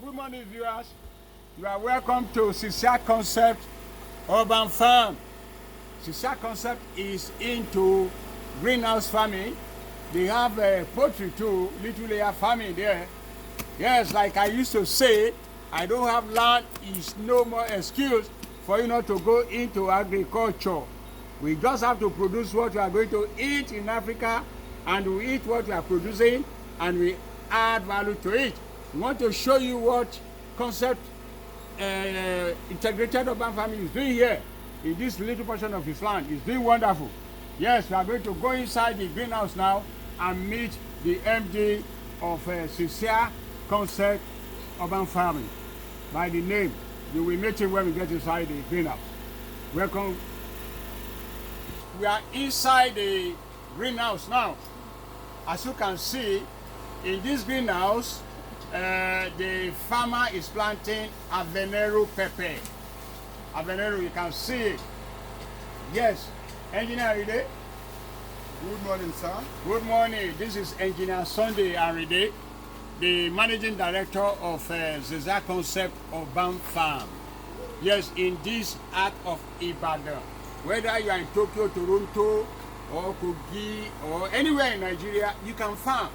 Good morning, viewers. You are welcome to Sisia Concept Urban Farm. Sisia Concept is into greenhouse farming. They have poultry too, little layer farming there. Yes, like I used to say, I don't have land is no more excuse for you not to go into agriculture. We just have to produce what we are going to eat in Africa, and we eat what we are producing, and we add value to it. We want to show you what Concept integrated urban farming is doing here in this little portion of his land. It's doing wonderful. Yes, we are going to go inside the greenhouse now and meet the MD of Sisia Concept Urban Farming by the name. You will meet him when we get inside the greenhouse. Welcome. We are inside the greenhouse now. As you can see, in this greenhouse, the farmer is planting Habanero pepper. Habanero, you can see it. Yes. Engineer, are you there? Good morning, sir. Good morning. This is Engineer Sunday Aride, the Managing Director of Sisia Concept Urban Farm. Yes, in this art of Ibadan. Whether you are in Tokyo, Toronto, or Kogi, or anywhere in Nigeria, you can farm.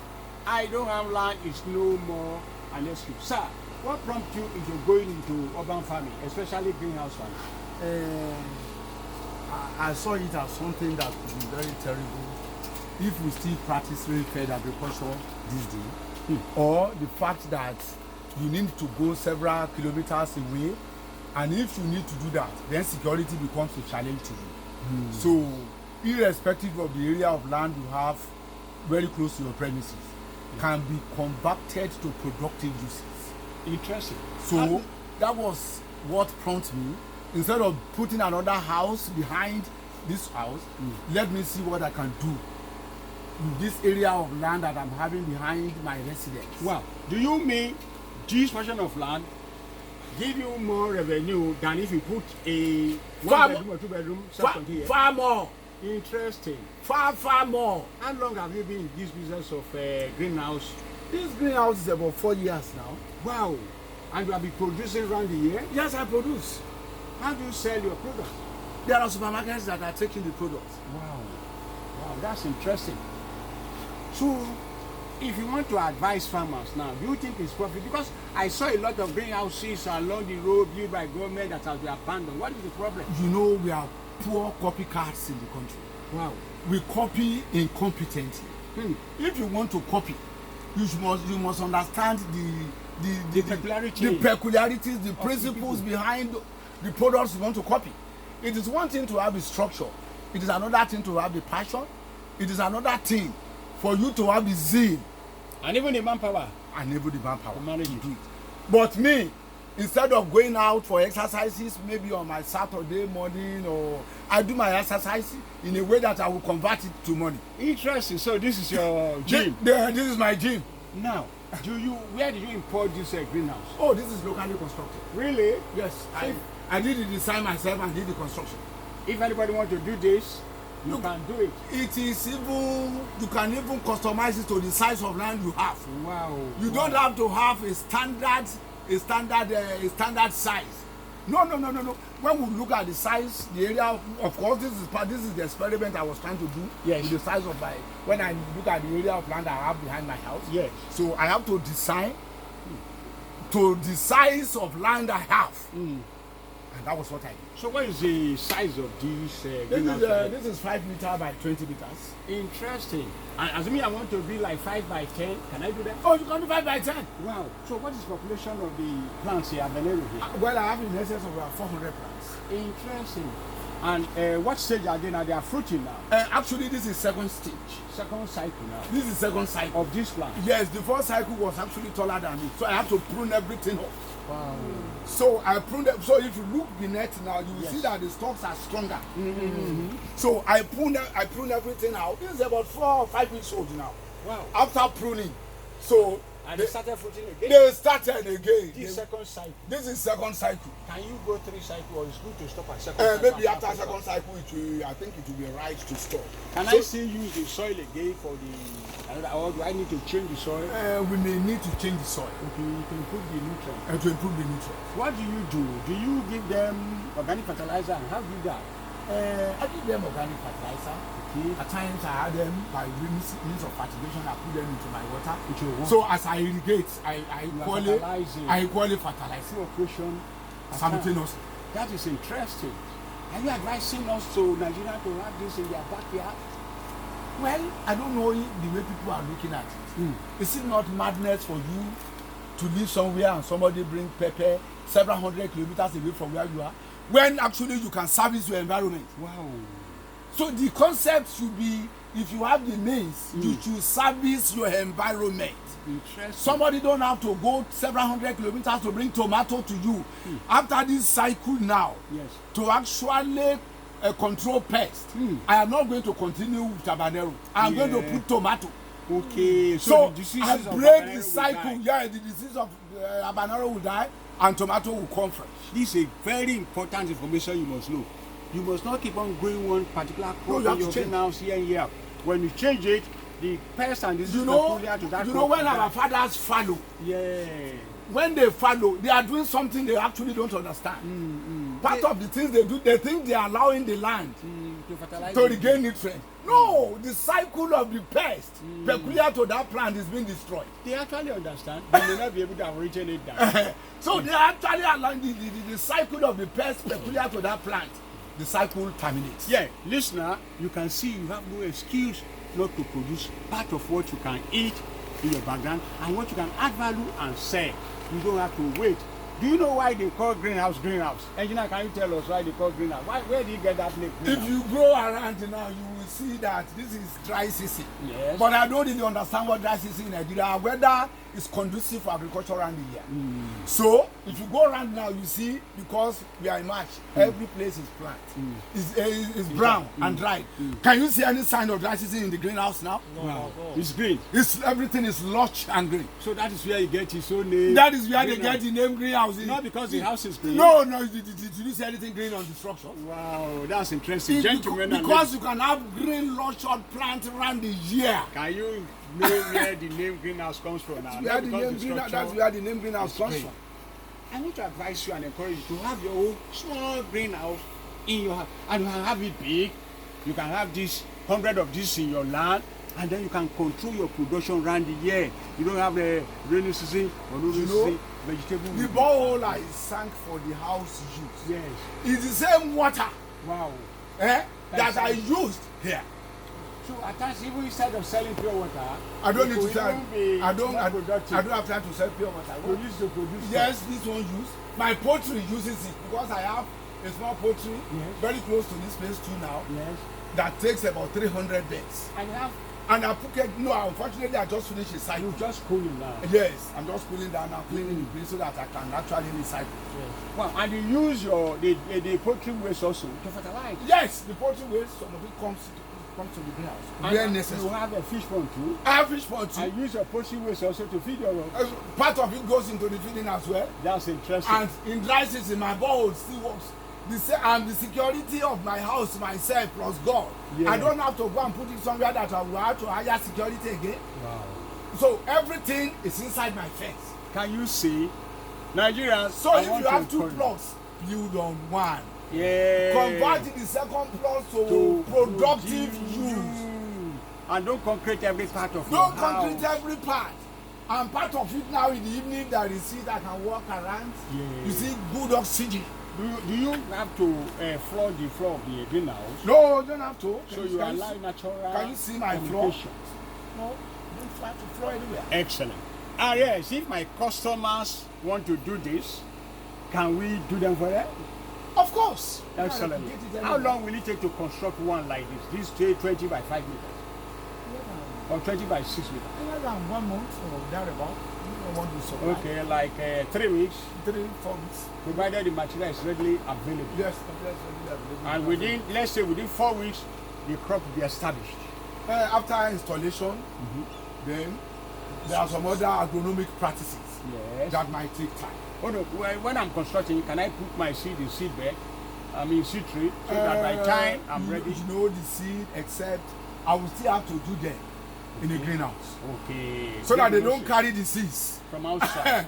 I don't have land is no more an excuse. Sir, what prompted you into going into urban farming, especially greenhouse farming? I saw it as something that would be very terrible if we still practice rain-fed agriculture this day, or the fact that you need to go several kilometers away, and if you need to do that, then security becomes a challenge to you. So, irrespective of the area of land you have very close to your premises, can be converted to productive uses. Interesting. So that was what prompted me. Instead of putting another house behind this house, let me see what I can do in this area of land that I'm having behind my residence. Wow. Do you mean this portion of land give you more revenue than if you put a one bedroom or two bedroom self-contained here? Far more. Interesting. Far more. How long have you been in this business of greenhouse? This greenhouse is about 4 years now. Wow. And you have been producing around the year? Yes, I produce. How do you sell your product? There are supermarkets that are taking the products. Wow. Wow, that's interesting. So, if you want to advise farmers now, do you think it's profit? Because I saw a lot of greenhouses along the road built by government that have been abandoned. What is the problem? You know, we are poor copycats in the country. Wow. We copy incompetently. If you want to copy, you must understand the peculiarities, the principles behind the products you want to copy. It is one thing to have the structure. It is another thing to have the passion. It is another thing for you to have the zeal. And even the manpower. And even the manpower to manage to it. do it. But me, instead of going out for exercises, maybe on my Saturday morning, or I do my exercise in a way that I will convert it to money. Interesting. So this is your gym. This is my gym. Now, where did you import this greenhouse? Oh, this is locally constructed. Really? Yes. I did the design myself and did the construction. If anybody wants to do this, you can do it. It is even, you can even customize it to the size of land you have. Wow. You don't have to have a standard size. No. When we look at the size, the area, of course, this is the experiment I was trying to do. Yes. With the size of when I look at the area of land I have behind my house. Yes. So I have to design to the size of land I have. And that was what I did. So what is the size of this greenhouse? This is 5 meters by 20 meters. Interesting. And assuming I want to be like 5 by 10, can I do that? Oh, you can do 5 by 10. Wow. So what is the population of the plants here, Habanero here? Well, I have in excess of about 400 plants. Interesting. And what stage are they now? They are fruiting now. Actually, this is second stage. Second cycle now. This is second cycle of this plant. Yes, the first cycle was actually taller than it, so I have to prune everything off. Wow. So I pruned it. So if you look beneath now, you will see that the stalks are stronger. So I prune everything out. This is about 4 or 5 weeks old now. Wow. After pruning, so And they started fruiting again. They started again. This second cycle. This is second cycle. Can you go 3 cycles, or it's good to stop at second cycle? Maybe after second cycle, I think it will be right to stop. Can I still use the soil again for the, or do I need to change the soil? We may need to change the soil. Okay, to improve the nutrients. To improve the nutrients. What do you do? Do you give them organic fertilizer, and how do you do that? I give them organic fertilizer. Okay. At times I add them by means of fertigation. I put them into my water. So as I irrigate, I equally fertilize. Operation simultaneously. That is interesting. Are you advising us to Nigeria to have this in their backyard? Well, I don't know the way people are looking at it. Is it not madness for you to live somewhere and somebody bring pepper several hundred kilometers away from where you are, when actually you can service your environment? Wow. So the concept should be, if you have the means, you should service your environment. Interesting. Somebody don't have to go several hundred kilometers to bring tomato to you. After this cycle now, yes, to actually control pest, I am not going to continue with habanero. I'm going to put tomato. Okay, so the I break the cycle. Yeah, the disease of habanero will die and tomato will come fresh. This is a very important information you must know. You must not keep on growing one particular crop in your greenhouse here and here. When you change it, the pest and disease peculiar to that. You know when our fathers follow. Yeah. When they follow, they are doing something they actually don't understand. Part of the things they do, they think they are allowing the land to regain nutrients. No, the cycle of the pest peculiar to that plant is being destroyed. They actually understand. They may not be able to originate that. So they actually allowing the cycle of the pest peculiar to that plant. The cycle terminates. Yeah, listener, you can see you have no excuse not to produce part of what you can eat in your background and what you can add value and sell. You don't have to wait. Do you know why they call greenhouse? Engineer, can you tell us why they call greenhouse? Where do you get that name? If you go around now, you will see that this is dry season. Yes. But I don't really understand what dry season in Nigeria, whether it's conducive for agriculture around the year. So if you go around now, you see, because we are in March, every place is plant. It's brown and dry. Can you see any sign of dry season in the greenhouse now? No. It's green. Everything is lush and green. So that is where you get its own name. That is where they get the name greenhouse. Not because the house is green. No. Did you see anything green on the structure? Wow, that's interesting. Gentlemen, because you can have green lush plant around the year. Can you know where the name greenhouse comes from now? That's where the name greenhouse comes from. I want to advise you and encourage you to have your own small greenhouse in your house, and you can have it big. You can have 100 of this in your land, and then you can control your production around the year. You don't have a rainy season or no rainy season. Vegetable. The borehole I sank for the house use. Yes. It's the same water. Wow. That I used here. So at times, even instead of selling pure water, I don't need to sell. I don't have time to sell pure water. Yes, this one use. My poultry uses it because I have a small poultry very close to this place too now. Yes. That takes about 300 beds. And I put it, unfortunately, I just finished a cycle. You just cooling now? Yes, I'm just cooling down now, cleaning the place so that I can actually recycle. Yes. Well, and you use the poultry waste also to fertilize? Yes, the poultry waste, some of it comes to the greenhouse. Where necessary. You have a fish pond too? I have fish pond too. I use your poultry waste also to feed your part of it goes into the feeding as well. That's interesting. And in dry season, my borehole still works. And the security of my house, myself, plus God. Yeah. I don't have to go and put it somewhere that I will have to hire security again. Wow. So everything is inside my fence. Can you see? Nigerians. So if you have 2 plots, build on one. Yeah. Convert the second plot to productive use. And don't concrete every part of your house. Don't concrete every part. And part of it now in the evening that you see that can walk around. Yeah. You see good oxygen. Do you have to flood the floor of the greenhouse? No, you don't have to. So you allow natural. Can you see my floor? No, don't have to floor anywhere. Excellent. Yes, if my customers want to do this, can we do them for them? Of course. Excellent. How long will it take to construct one like this? This 20 by 5 meters? Or 20 by 6 meters? Less than 1 month or thereabout. Okay, like 3 weeks? 3-4 weeks. Provided the material is readily available. Yes, the material is readily available. And let's say within 4 weeks, the crop will be established. After installation, then There are some other agronomic practices Yes. that might take time. Oh no, when I'm constructing, can I put my seed in seed bed? I mean seed tray, so that by time I'm ready. You know the seed, except I will still have to do them in a greenhouse. Okay. So that they don't carry the seeds. from outside.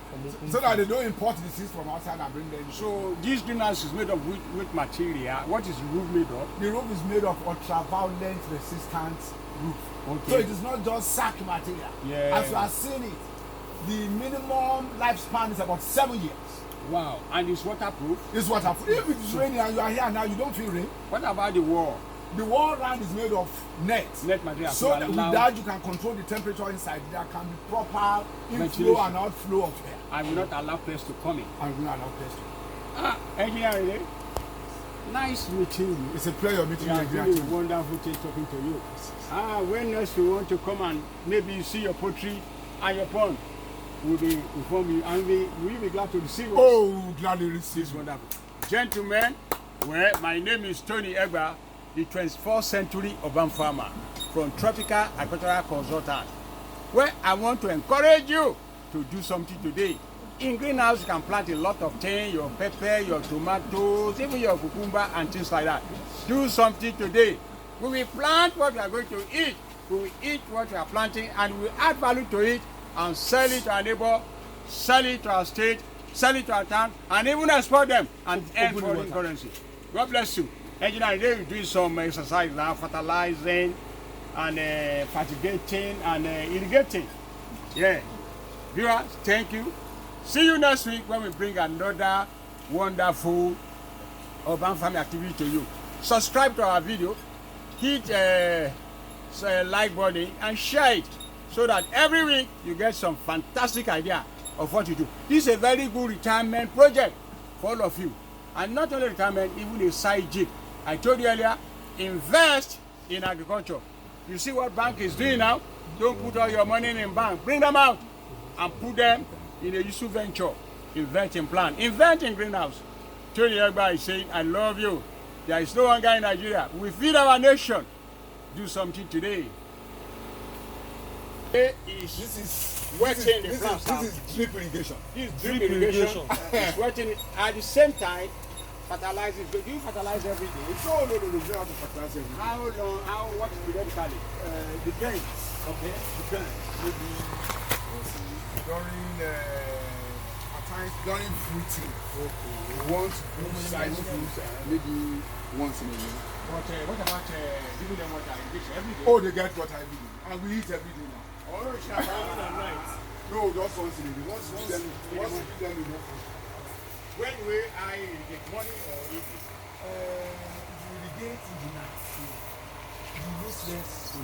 So that they don't import the seeds from outside and bring them. So this greenhouse is made of which material? What is the roof made of? The roof is made of ultraviolet resistant roof. Okay. So it is not just sack material. Yeah. As you are seeing it, the minimum lifespan is about 7 years. Wow. And it's waterproof? It's waterproof. If it's raining and you are here now, you don't feel rain. What about the wall? The wall round is made of net. Net material. So that with that you can control the temperature inside. There can be proper inflow Ventilation. and outflow of air. I will not allow pests to come in. And we will not allow pests to. Engineer Rene, nice meeting you. It's a pleasure meeting you Yeah, again. really wonderful thing talking to you. When next you want to come and maybe see your poultry and your pond, we'll be inform you and we'll be glad to receive you. Oh, gladly receive. This wonderful. Gentlemen, well, my name is Tony Egba, the 21st century urban farmer from Tropical Agricultural Consultant. Well, I want to encourage you to do something today. In greenhouse, you can plant a lot of things, your pepper, your tomatoes, even your cucumber and things like that. Do something today. We will plant what we are going to eat. We will eat what we are planting and we will add value to it and sell it to our neighbor, sell it to our state, sell it to our town, and even export them and earn foreign currency. God bless you. Engineer, today we're doing some exercise now, fertilizing and fertigating and irrigating. Yeah. Viewers, thank you. See you next week when we bring another wonderful urban farming activity to you. Subscribe to our video, hit like button and share it so that every week you get some fantastic idea of what you do. This is a very good retirement project for all of you. And not only retirement, even a side gig. I told you earlier, invest in agriculture. You see what bank is doing now? Don't put all your money in bank. Bring them out and put them in a useful venture. Invest in plant. Invest in greenhouse. Tony Egba is saying, I love you. There is no one guy in Nigeria. We feed our nation. Do something today. This is wetting the plants. This is drip irrigation. This is drip irrigation. It's wetting it. At the same time, fertilizing. Do you fertilize every day? No, you don't have to fertilize everything. How long? What periodically? Depends. Okay. Depends. Maybe during at times during fruiting. Okay. Once good size fruit, maybe once in a year. What about giving them water irrigation every day? Oh, they get water every day, and we eat every day now. Oh, night. No, just once in a day. Once we feed them enough. When will I get money or evening? If you irrigate in the night, you lose less to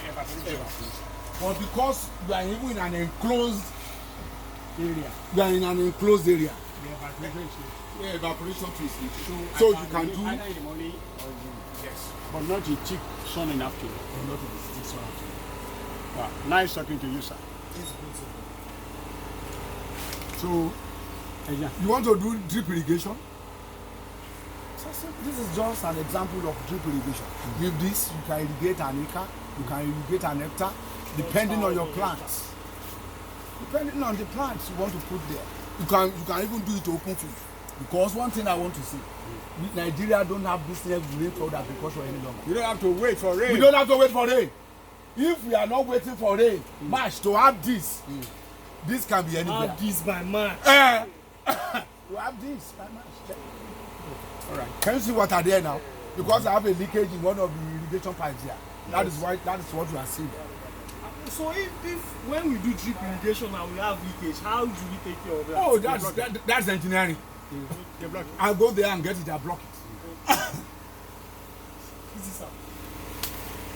Evaporation. but because you are even in an enclosed Area. you are in an enclosed area, The evaporation is yeah, evaporation to is so you can do either in the morning or in the yes, but not in thick sun in afternoon. and not in the sticks one. Wow. Nice talking to you, sir. It's good. So, yeah. You want to do drip irrigation? This is just an example of drip irrigation. With this, you can irrigate an acre, you can irrigate an hectare, depending on your plants. Depending on the plants you want to put there. You can even do it open field. Because one thing I want to say, Nigeria don't have business related to agriculture any longer. You don't have to wait for rain. We don't have to wait for rain. If we are not waiting for rain, March to have this, this can be anywhere. Have this by March. We have this by March. All right. Can you see what are there now? Because I have a leakage in one of the irrigation pipes here. That is why. That is what we are seeing. So if when we do drip irrigation and we have leakage, how do we take care of that? Oh, that's engineering. They block it. I'll go there and get it. I block it. This is